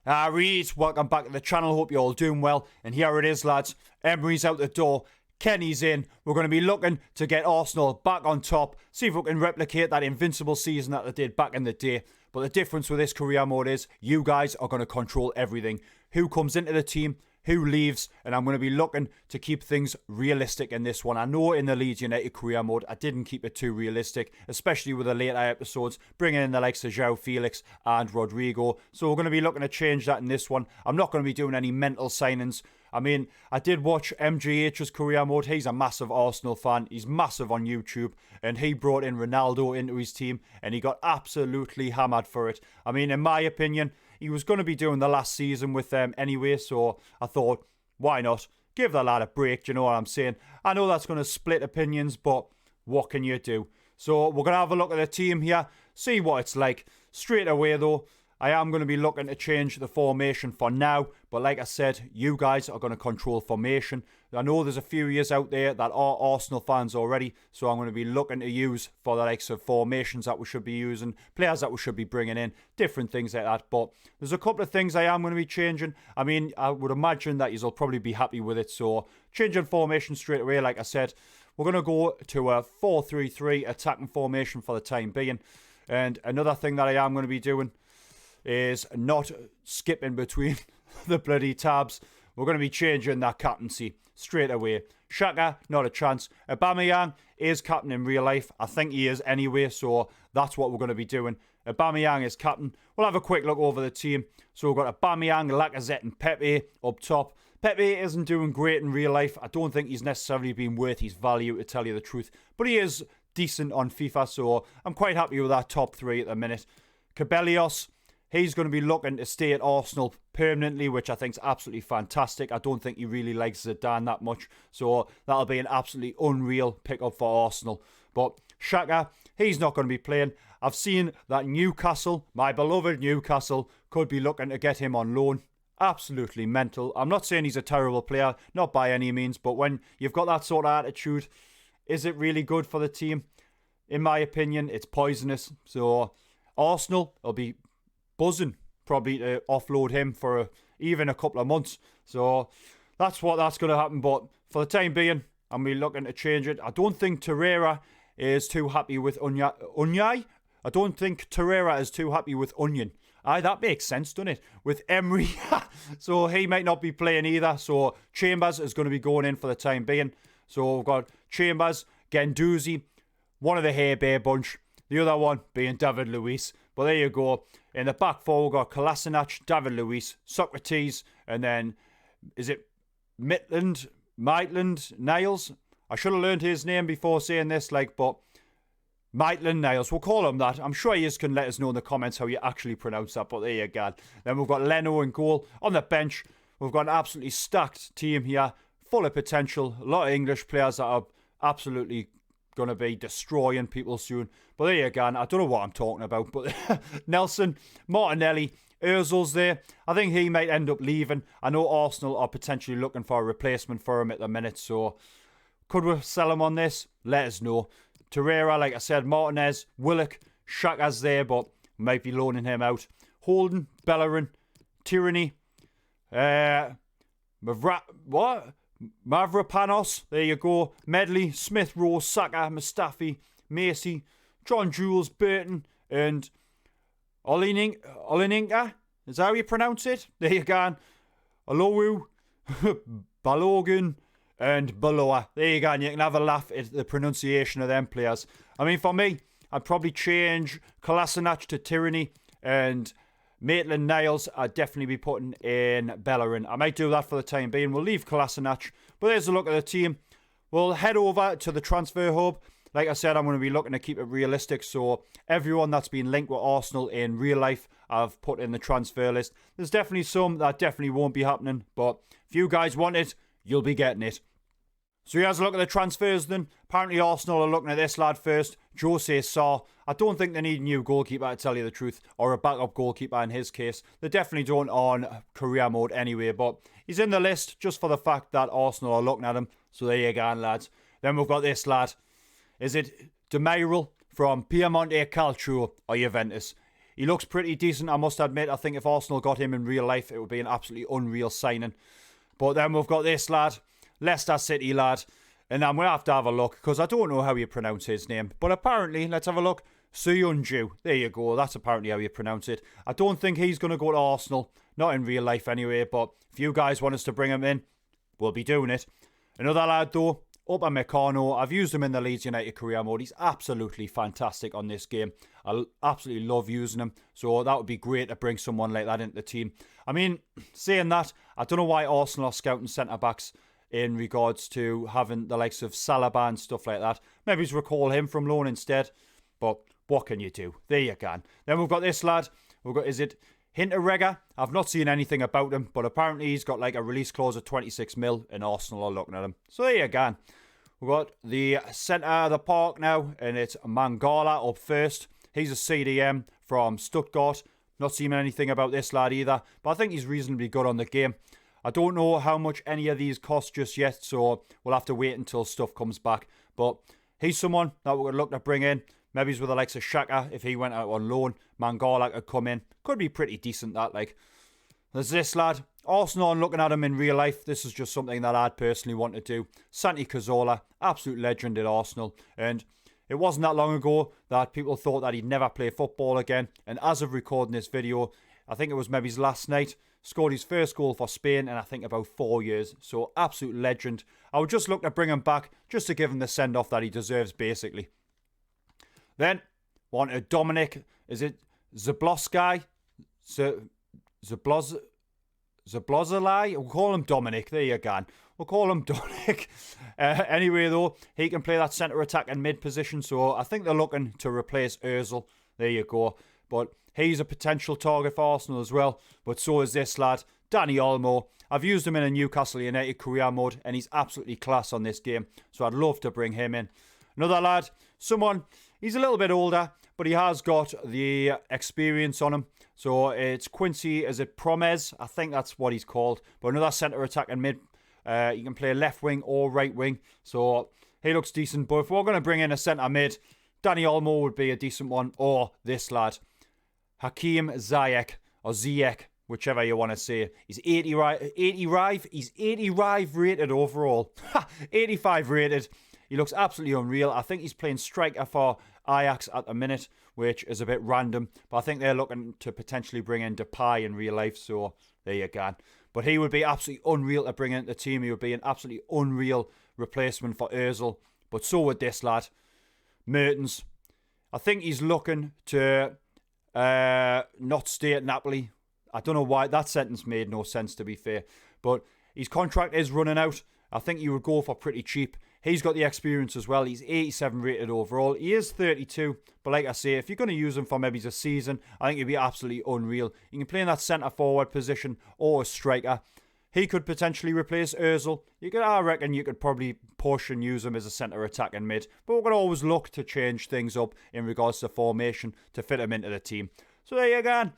Reed, welcome back to the channel. Hope you're all doing well. And here it is, lads. Emery's out the door. Kenny's in. We're going to be looking to get Arsenal back on top. See if we can replicate that invincible season that they did back in the day. But the difference with this career mode is you guys are going to control everything. Who comes into the team, who leaves, and I'm going to be looking to keep things realistic in this one. I know in the Leeds United career mode, I didn't keep it too realistic, especially with the later episodes, bringing in the likes of João Felix and Rodrigo. So we're going to be looking to change that in this one. I'm not going to be doing any mental signings. I mean, I did watch MGH's career mode. He's a massive Arsenal fan. He's massive on YouTube. And he brought in Ronaldo into his team. And he got absolutely hammered for it. I mean, in my opinion, he was going to be doing the last season with them anyway. So I thought, why not? Give the lad a break, do you know what I'm saying? I know that's going to split opinions, but what can you do? So we're going to have a look at the team here. See what it's like. Straight away, though, I am going to be looking to change the formation for now. But like I said, you guys are going to control formation. I know there's a few years out there that are Arsenal fans already. So I'm going to be looking to use for the likes of formations that we should be using. Players that we should be bringing in. Different things like that. But there's a couple of things I am going to be changing. I mean, I would imagine that you'll probably be happy with it. So changing formation straight away, like I said. We're going to go to a 4-3-3 attacking formation for the time being. And another thing that I am going to be doing is not skipping between the bloody tabs. We're going to be changing that captaincy straight away. Xhaka, not a chance. Aubameyang is captain in real life. I think he is anyway, so that's what we're going to be doing. Aubameyang is captain. We'll have a quick look over the team. So we've got Aubameyang, Lacazette and Pepe up top. Pepe isn't doing great in real life. I don't think he's necessarily been worth his value, to tell you the truth. But he is decent on FIFA, so I'm quite happy with that top three at the minute. Cabellios, he's going to be looking to stay at Arsenal permanently, which I think is absolutely fantastic. I don't think he really likes Zidane that much. So that'll be an absolutely unreal pickup for Arsenal. But Xhaka, he's not going to be playing. I've seen that Newcastle, my beloved Newcastle, could be looking to get him on loan. Absolutely mental. I'm not saying he's a terrible player, not by any means. But when you've got that sort of attitude, is it really good for the team? In my opinion, it's poisonous. So Arsenal will be buzzing probably to offload him for even a couple of months. So that's what that's going to happen. But for the time being, I'm really looking to change it. I don't think Torreira is too happy with Unai. I don't think Torreira is too happy with Onion. Aye, that makes sense, doesn't it? With Emery. So he might not be playing either. So Chambers is going to be going in for the time being. So we've got Chambers, Guendouzi, one of the Hay Bear bunch. The other one being David Luiz. But there you go. In the back four, we've got Kolasinac, David Luiz, Socrates, and then, is it Maitland, Niles? I should have learned his name before saying this, but Maitland Niles, we'll call him that. I'm sure you can let us know in the comments how you actually pronounce that, but there you go. Then we've got Leno in goal. On the bench, we've got an absolutely stacked team here, full of potential. A lot of English players that are absolutely going to be destroying people soon. But there you go. I don't know what I'm talking about. But Nelson, Martinelli, Ozil's there. I think he might end up leaving. I know Arsenal are potentially looking for a replacement for him at the minute. So could we sell him on this? Let us know. Torreira, like I said, Martinez, Willock, Xhaka's there, but might be loaning him out. Holden, Bellerin, Tierney, Mavropanos, there you go. Medley, Smith Rowe, Saka, Mustafi, Macy, John Jules, Burton, and Olininka. Is that how you pronounce it? There you go. Olowu, Balogun, and Baloa. There you go. And you can have a laugh at the pronunciation of them players. I mean, for me, I'd probably change Kolasinac to Tierney, and Maitland-Niles I'd definitely be putting in Bellerin. I might do that for the time being. We'll leave Kolasinac. But there's a look at the team. We'll head over to the transfer hub. Like I said, I'm going to be looking to keep it realistic. So everyone that's been linked with Arsenal in real life, I've put in the transfer list. There's definitely some that definitely won't be happening. But if you guys want it, you'll be getting it. So here's a look at the transfers then. Apparently Arsenal are looking at this lad first. Jose Sarr. I don't think they need a new goalkeeper, to tell you the truth. Or a backup goalkeeper in his case. They definitely don't on career mode anyway. But he's in the list just for the fact that Arsenal are looking at him. So there you go, lads. Then we've got this lad. Is it Demiral from Piemonte Calcio or Juventus? He looks pretty decent, I must admit. I think if Arsenal got him in real life, it would be an absolutely unreal signing. But then we've got this lad, Leicester City lad. And I'm going to have a look, because I don't know how you pronounce his name. But apparently, let's have a look. Suyunju. There you go. That's apparently how you pronounce it. I don't think he's going to go to Arsenal. Not in real life anyway. But if you guys want us to bring him in, we'll be doing it. Another lad though, Upamecano. I've used him in the Leeds United career mode. He's absolutely fantastic on this game. I absolutely love using him. So that would be great to bring someone like that into the team. I mean, saying that, I don't know why Arsenal are scouting centre-backs in regards to having the likes of Saliba and stuff like that. Maybe just recall him from loan instead. But what can you do? There you can. Then we've got this lad. Is it Hinteregger? I've not seen anything about him, but apparently he's got like a release clause of 26 mil, and Arsenal are looking at him. So there you go. We've got the centre of the park now, and it's Mangala up first. He's a CDM from Stuttgart. Not seen anything about this lad either, but I think he's reasonably good on the game. I don't know how much any of these cost just yet, so we'll have to wait until stuff comes back. But he's someone that we're going to look to bring in. Maybe he's with the likes of Xhaka if he went out on loan. Mangala could come in. Could be pretty decent, that, like. There's this lad. Arsenal, I'm looking at him in real life. This is just something that I'd personally want to do. Santi Cazorla, absolute legend at Arsenal. And it wasn't that long ago that people thought that he'd never play football again. And as of recording this video, I think it was maybe his last night, scored his first goal for Spain in I think about 4 years. So absolute legend. I would just look to bring him back just to give him the send-off that he deserves, basically. Then, wanted Dominic, is it Zablosky? Zablozalai? We'll call him Dominic. There you go. We'll call him Dominic. Anyway, though, he can play that centre attack and mid position. So I think they're looking to replace Ozil. There you go. But he's a potential target for Arsenal as well. But so is this lad, Danny Olmo. I've used him in a Newcastle United career mode, and he's absolutely class on this game. So I'd love to bring him in. Another lad, someone, he's a little bit older, but he has got the experience on him. So it's Quincy, is it Promes? I think that's what he's called. But another centre attack and mid. You can play left wing or right wing. So he looks decent. But if we're going to bring in a centre mid, Danny Olmo would be a decent one. Or this lad, Hakim Ziyech, or Ziyech, whichever you want to say. He's 85. He's 85 rated overall. 85 rated. He looks absolutely unreal. I think he's playing striker for Ajax at the minute, which is a bit random. But I think they're looking to potentially bring in Depay in real life. So there you go. But he would be absolutely unreal to bring into the team. He would be an absolutely unreal replacement for Ozil. But so would this lad, Mertens. I think he's looking to not stay at Napoli. I don't know why. That sentence made no sense, to be fair. But his contract is running out. I think you would go for pretty cheap. He's got the experience as well. He's 87 rated overall. He is 32. But like I say, if you're going to use him for maybe a season, I think he'd be absolutely unreal. You can play in that centre-forward position or a striker. He could potentially replace Ozil. I reckon you could probably push and use him as a centre attack and mid. But we're going to always look to change things up in regards to formation to fit him into the team. So there you go.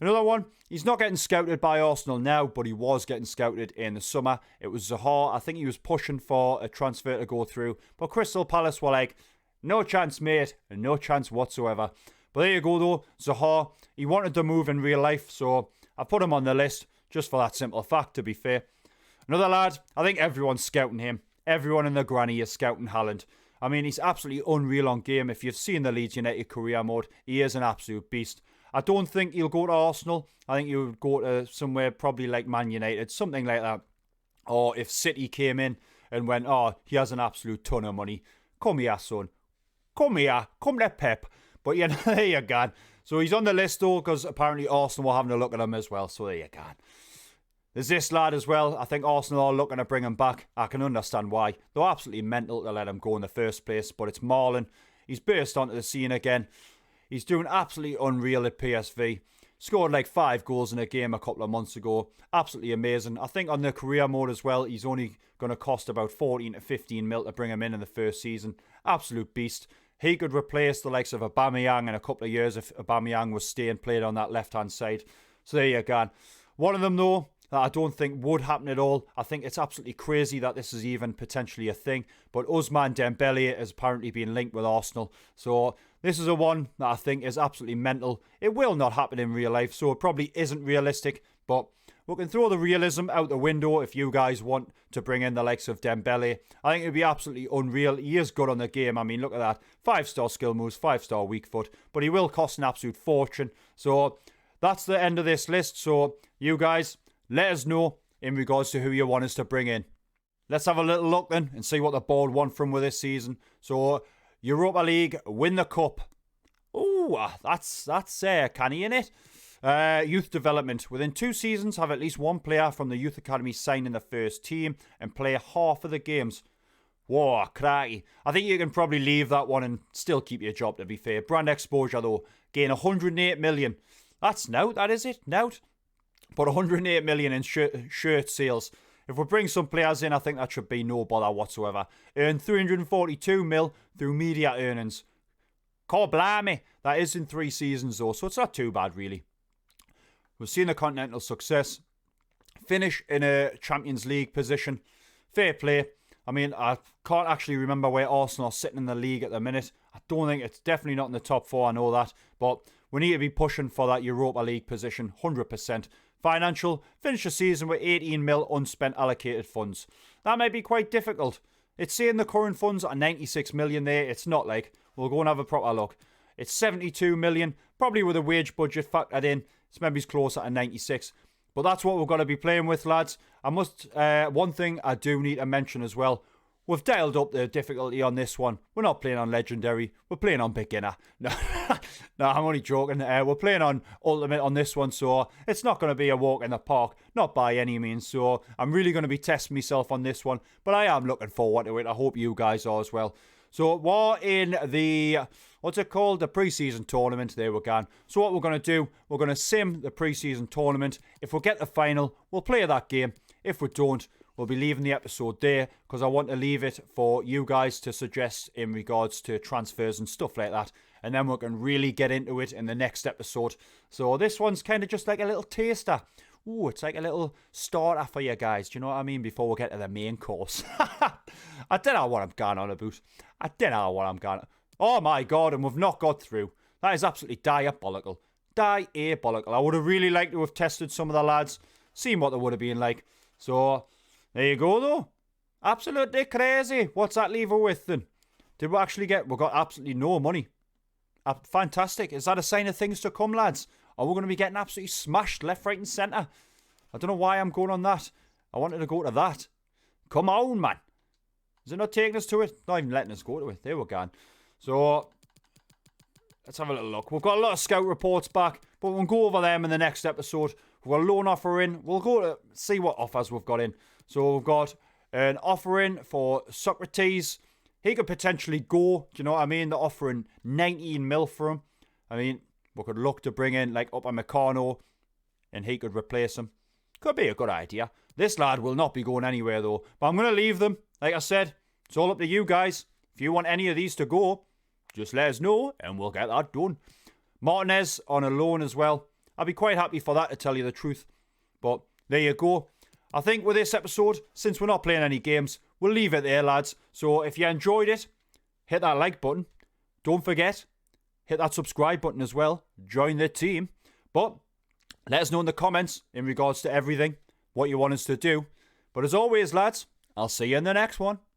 Another one, he's not getting scouted by Arsenal now, but he was getting scouted in the summer. It was Zaha. I think he was pushing for a transfer to go through. But Crystal Palace were like, no chance, mate. No chance whatsoever. But there you go, though. Zaha, he wanted to move in real life, so I put him on the list just for that simple fact, to be fair. Another lad, I think everyone's scouting him. Everyone in the granny is scouting Haaland. I mean, he's absolutely unreal on game. If you've seen the Leeds United career mode, he is an absolute beast. I don't think he'll go to Arsenal. I think he would go to somewhere probably like Man United, something like that. Or if City came in and went, oh, he has an absolute ton of money. Come here, son. Come here. Come to Pep. But yeah, there you go. So he's on the list though, because apparently Arsenal were having a look at him as well. So there you go. There's this lad as well. I think Arsenal are looking to bring him back. I can understand why. They're absolutely mental to let him go in the first place. But it's Marlon. He's burst onto the scene again. He's doing absolutely unreal at PSV. Scored like 5 goals in a game a couple of months ago. Absolutely amazing. I think on the career mode as well, he's only going to cost about 14 to 15 mil to bring him in the first season. Absolute beast. He could replace the likes of Aubameyang in a couple of years if Aubameyang was staying played on that left-hand side. So there you go. One of them, though, that I don't think would happen at all. I think it's absolutely crazy that this is even potentially a thing. But Ousmane Dembele has apparently been linked with Arsenal. So This is a one that I think is absolutely mental. It will not happen in real life, so it probably isn't realistic, but we can throw the realism out the window if you guys want to bring in the likes of Dembele. I think it would be absolutely unreal. He is good on the game. I mean, look at that. 5-star skill moves, 5-star weak foot, but he will cost an absolute fortune. So that's the end of this list. So you guys, let us know in regards to who you want us to bring in. Let's have a little look then and see what the board want from with this season. So Europa League, win the cup. Oh, that's canny, innit? Youth development. Within 2 seasons, have at least one player from the youth academy sign in the first team and play half of the games. Whoa, cracky. I think you can probably leave that one and still keep your job, to be fair. Brand exposure, though. Gain 108 million. That's nout, that is it? Nout. But 108 million in shirt sales. If we bring some players in, I think that should be no bother whatsoever. Earn 342 mil through media earnings. Can't blame me. That is in 3 seasons, though, so it's not too bad, really. We've seen the continental success. Finish in a Champions League position. Fair play. I mean, I can't actually remember where Arsenal are sitting in the league at the minute. I don't think it's definitely not in the top 4, I know that. But we need to be pushing for that Europa League position, 100%. Financial, finish the season with 18 mil unspent allocated funds. That might be quite difficult. It's saying the current funds are 96 million there. It's not like. We'll go and have a proper look. It's 72 million, probably with a wage budget factored in. It's maybe closer to 96. But that's what we're going to be playing with, lads. One thing I do need to mention as well. We've dialed up the difficulty on this one. We're not playing on Legendary. We're playing on Beginner. No, no, I'm only joking. We're playing on Ultimate on this one, so it's not going to be a walk in the park. Not by any means. So I'm really going to be testing myself on this one. But I am looking forward to it. I hope you guys are as well. So we're in the, what's it called? The preseason tournament. There we go. So what we're going to do, we're going to sim the preseason tournament. If we get the final, we'll play that game. If we don't, we'll be leaving the episode there because I want to leave it for you guys to suggest in regards to transfers and stuff like that. And then we can really get into it in the next episode. So this one's kind of just like a little taster. Ooh, it's like a little starter for you guys. Do you know what I mean? Before we get to the main course. I don't know what I'm going on about. I don't know what I'm going on. Oh my God, and we've not got through. That is absolutely diabolical. Diabolical. I would have really liked to have tested some of the lads. Seen what they would have been like. So, there you go though. Absolutely crazy. What's that leave her with then? Did we actually get... We got absolutely no money. Fantastic. Is that a sign of things to come, lads? Are we going to be getting absolutely smashed left, right and centre? I don't know why I'm going on that. I wanted to go to that. Come on, man. Is it not taking us to it? Not even letting us go to it. There we're going. So, let's have a little look. We've got a lot of scout reports back, but we'll go over them in the next episode. We've got a loan offer in. We'll go to see what offers we've got in. So, we've got an offer in for Socrates. He could potentially go. Do you know what I mean? They're offering 19 mil for him. I mean, we could look to bring in like Upamecano and he could replace him. Could be a good idea. This lad will not be going anywhere though. But I'm going to leave them. Like I said, it's all up to you guys. If you want any of these to go, just let us know and we'll get that done. Martinez on a loan as well. I'd be quite happy for that, to tell you the truth. But there you go. I think with this episode, since we're not playing any games, we'll leave it there, lads. So if you enjoyed it, hit that like button. Don't forget, hit that subscribe button as well. Join the team. But let us know in the comments in regards to everything, what you want us to do. But as always, lads, I'll see you in the next one.